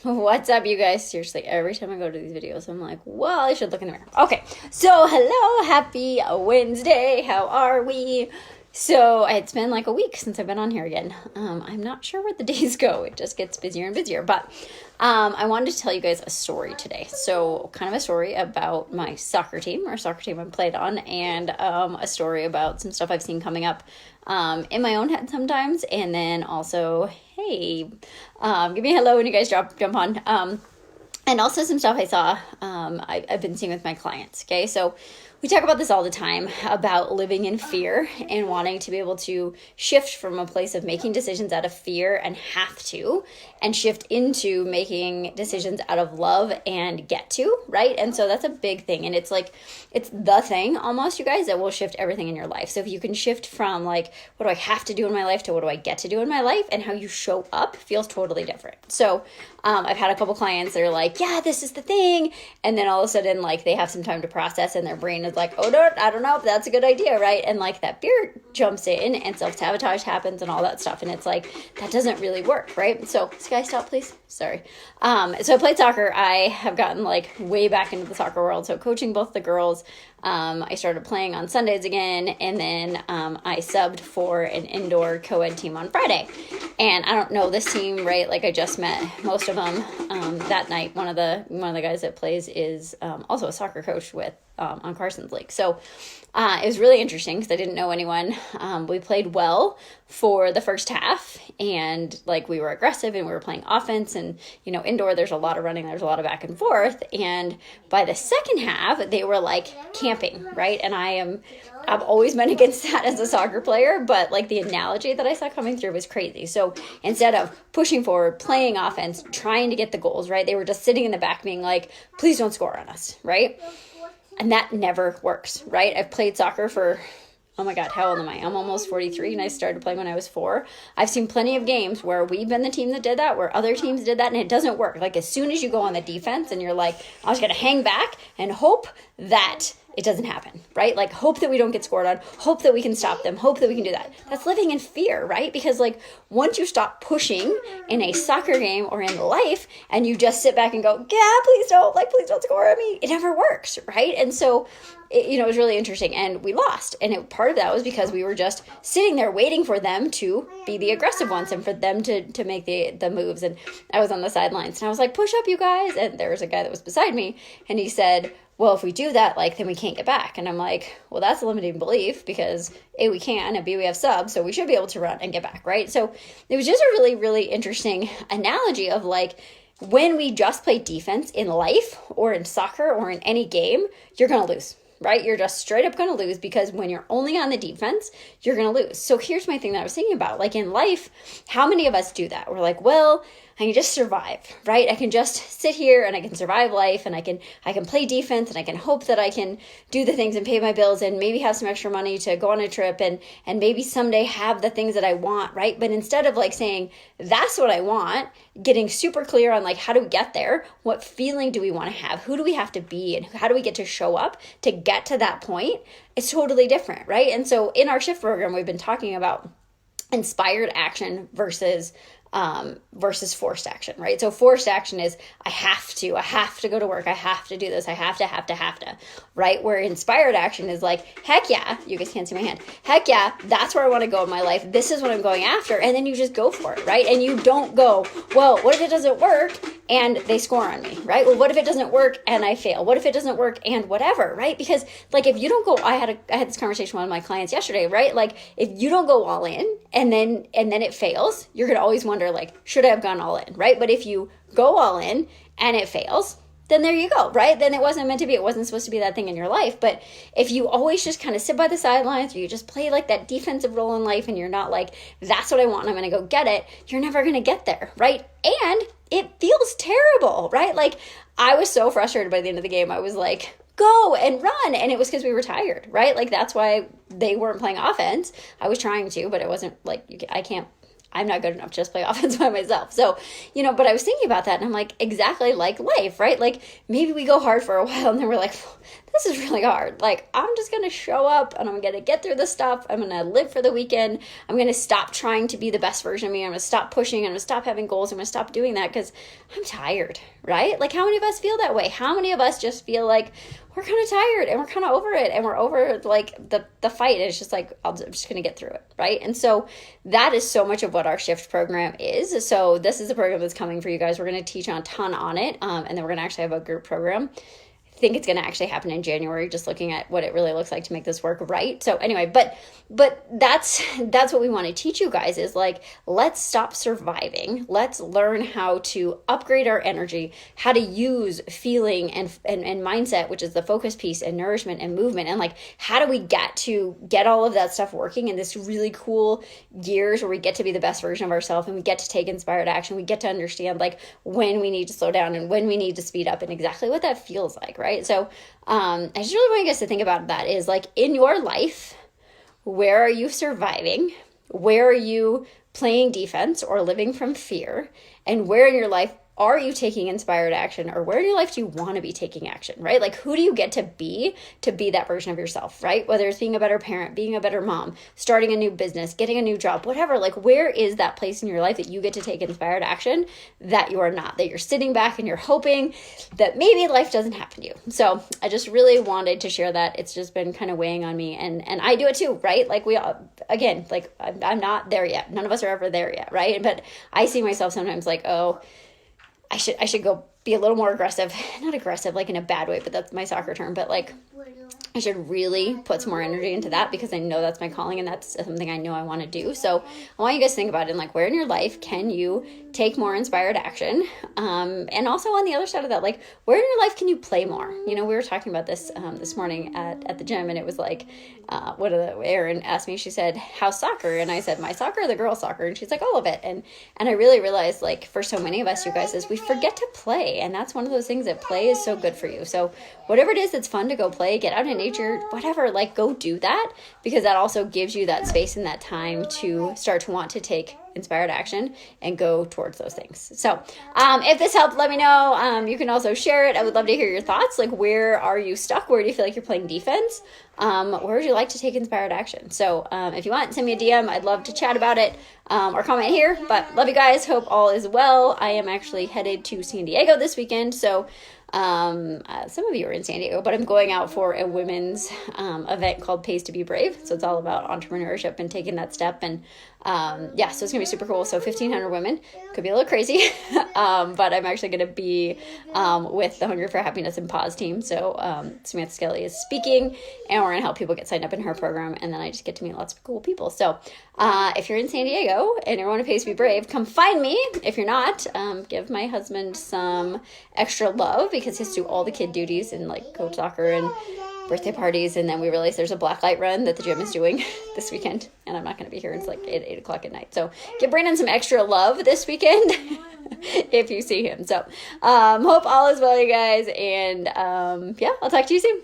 What's up, you guys? Seriously, every time I go to these videos, I'm like, well, I should look in the mirror. Okay, so hello, happy Wednesday. How are we? So it's been like a week since I've been on here again. I'm not sure where the days go. It just gets busier and busier. But I wanted to tell you guys a story today. So kind of a story about my soccer team or soccer team I played on, and a story about some stuff I've seen coming up in my own head sometimes. And then also, hey, give me a hello when you guys jump on. And also some stuff I saw I've been seeing with my clients. Okay, so we talk about this all the time about living in fear and wanting to be able to shift from a place of making decisions out of fear and have to, and shift into making decisions out of love and get to, right? And so that's a big thing. And it's like, it's the thing almost, you guys, that will shift everything in your life. So if you can shift from like, what do I have to do in my life to what do I get to do in my life, and how you show up feels totally different. So I've had a couple clients that are like, yeah, this is the thing. And then all of a sudden, like, they have some time to process and their brain is like, oh, no, I don't know if that's a good idea, right? And like that fear jumps in and self-sabotage happens and all that stuff. And it's like, that doesn't really work, right? So, Sky, stop, please. Sorry. So I played soccer. I have gotten like way back into the soccer world. So coaching both the girls. I started playing on Sundays again, and then I subbed for an indoor co-ed team on Friday. And I don't know this team, right? Like, I just met most of them that night. One of the guys that plays is also a soccer coach with on Carson's League. So it was really interesting because I didn't know anyone. We played well for the first half, and like, we were aggressive and we were playing offense, and you know, indoor there's a lot of running, there's a lot of back and forth. And by the second half, they were like camping, right? And I've always been against that as a soccer player, but like the analogy that I saw coming through was crazy. So instead of pushing forward, playing offense, trying to get the goals, right, they were just sitting in the back being like, please don't score on us, right? And that never works, right? I've played soccer for, oh my God, how old am I? I'm almost 43, and I started playing when I was 4. I've seen plenty of games where we've been the team that did that, where other teams did that, and it doesn't work. Like, as soon as you go on the defense and you're like, I'm just going to hang back and hope that it doesn't happen, right? Like, hope that we don't get scored on, hope that we can stop them, hope that we can do that. That's living in fear, right? Because like, once you stop pushing in a soccer game or in life, and you just sit back and go, yeah, please don't score on me, it never works, right? And so it was really interesting, and we lost. And part of that was because we were just sitting there waiting for them to be the aggressive ones and for them to make the moves. And I was on the sidelines, and I was like, push up, you guys. And there was a guy that was beside me, and he said, well, if we do that, like, then we can't get back. And I'm like, well, that's a limiting belief, because A, we can, and B, we have subs, so we should be able to run and get back, right? So it was just a really, really interesting analogy of like, when we just play defense in life or in soccer or in any game, you're going to lose, right? You're just straight up going to lose, because when you're only on the defense, you're going to lose. So here's my thing that I was thinking about. Like, in life, how many of us do that? We're like, well, I can just survive, right? I can just sit here and I can survive life, and I can play defense, and I can hope that I can do the things and pay my bills and maybe have some extra money to go on a trip and maybe someday have the things that I want, right? But instead of like saying, that's what I want, getting super clear on like, how do we get there? What feeling do we want to have? Who do we have to be? And how do we get to show up to get to that point? It's totally different, right? And so in our shift program, we've been talking about inspired action versus forced action, right? So forced action is, I have to go to work. I have to do this. I have to, right? Where inspired action is like, heck yeah, you guys can't see my hand. Heck yeah, that's where I want to go in my life. This is what I'm going after. And then you just go for it, right? And you don't go, well, what if it doesn't work and they score on me, right? Well, what if it doesn't work and I fail? What if it doesn't work and whatever, right? Because like, if you don't go, I had this conversation with one of my clients yesterday, right? Like, if you don't go all in and then it fails, you're going to always wonder, like, should I have gone all in, right? But if you go all in and it fails, then there you go, right? Then it wasn't meant to be. It wasn't supposed to be that thing in your life. But if you always just kind of sit by the sidelines, or you just play like that defensive role in life, and you're not like, that's what I want, and I'm going to go get it, you're never going to get there, right? And it feels terrible, right? Like, I was so frustrated by the end of the game. I was like, go and run. And it was because we were tired, right? Like, that's why they weren't playing offense. I was trying to, but it wasn't like, I'm not good enough to just play offense by myself. So, but I was thinking about that and I'm like, exactly like life, right? Like maybe we go hard for a while and then we're like, this is really hard. Like, I'm just going to show up and I'm going to get through the stuff. I'm going to live for the weekend. I'm going to stop trying to be the best version of me. I'm going to stop pushing. I'm going to stop having goals. I'm going to stop doing that because I'm tired, right? Like, how many of us feel that way? How many of us just feel like we're kind of tired and we're kind of over it and we're over like the fight? And it's just like, I'm just going to get through it, right? And so that is so much of what our Shift program is. So this is a program that's coming for you guys. We're going to teach on a ton on it. And then we're going to actually have a group program. Think it's going to actually happen in January, just looking at what it really looks like to make this work right. So anyway, but that's what we want to teach you guys is like, let's stop surviving. Let's learn how to upgrade our energy, how to use feeling and mindset, which is the focus piece, and nourishment and movement. And like, how do we get all of that stuff working in this really cool gears where we get to be the best version of ourselves and we get to take inspired action. We get to understand like when we need to slow down and when we need to speed up and exactly what that feels like, right? So I just really want you guys to think about that is like in your life, where are you surviving? Where are you playing defense or living from fear? And where in your life are you taking inspired action, or where in your life do you want to be taking action, right? Like, who do you get to be that version of yourself, right? Whether it's being a better parent, being a better mom, starting a new business, getting a new job, whatever, like, where is that place in your life that you get to take inspired action that you are not, that you're sitting back and you're hoping that maybe life doesn't happen to you? So I just really wanted to share that. It's just been kind of weighing on me, and I do it too, right? Like, we all, again, like, I'm not there yet. None of us are ever there yet, right? But I see myself sometimes like, oh, I should go be a little more aggressive, not aggressive, like in a bad way, but that's my soccer term, but like, I should really put some more energy into that because I know that's my calling and that's something I know I want to do. So I want you guys to think about it and like, where in your life can you take more inspired action? And also on the other side of that, like, where in your life can you play more? We were talking about this this morning at the gym, and it was like, Erin asked me, she said, how's soccer? And I said, my soccer or the girls' soccer? And she's like, all of it. And I really realized, like, for so many of us, you guys, is we forget to play. And that's one of those things that play is so good for you. So whatever it is that's fun to go play, get out in nature, whatever, like, go do that, because that also gives you that space and that time to start to want to take inspired action and go towards those things. So if this helped, let me know. You can also share it. I would love to hear your thoughts. Like, where are you stuck? Where do you feel like you're playing defense? Where would you like to take inspired action? So if you want, send me a DM. I'd love to chat about it or comment here. But love you guys. Hope all is well. I am actually headed to San Diego this weekend. So some of you are in San Diego, but I'm going out for a women's event called Pays to Be Brave. So it's all about entrepreneurship and taking that step. And so it's gonna be super cool. So 1,500 women, could be a little crazy, but I'm actually gonna be with the Hunger for Happiness and Pause team. So Samantha Skelly is speaking, and we're gonna help people get signed up in her program, and then I just get to meet lots of cool people. So if you're in San Diego and you want to Pays to Be Brave, come find me. If you're not, give my husband some extra love because he has to do all the kid duties and like coach soccer and birthday parties, and then we realized there's a blacklight run that the gym is doing this weekend, and I'm not going to be here until like 8 o'clock at night. So give Brandon some extra love this weekend if you see him. So hope all is well, you guys, and I'll talk to you soon.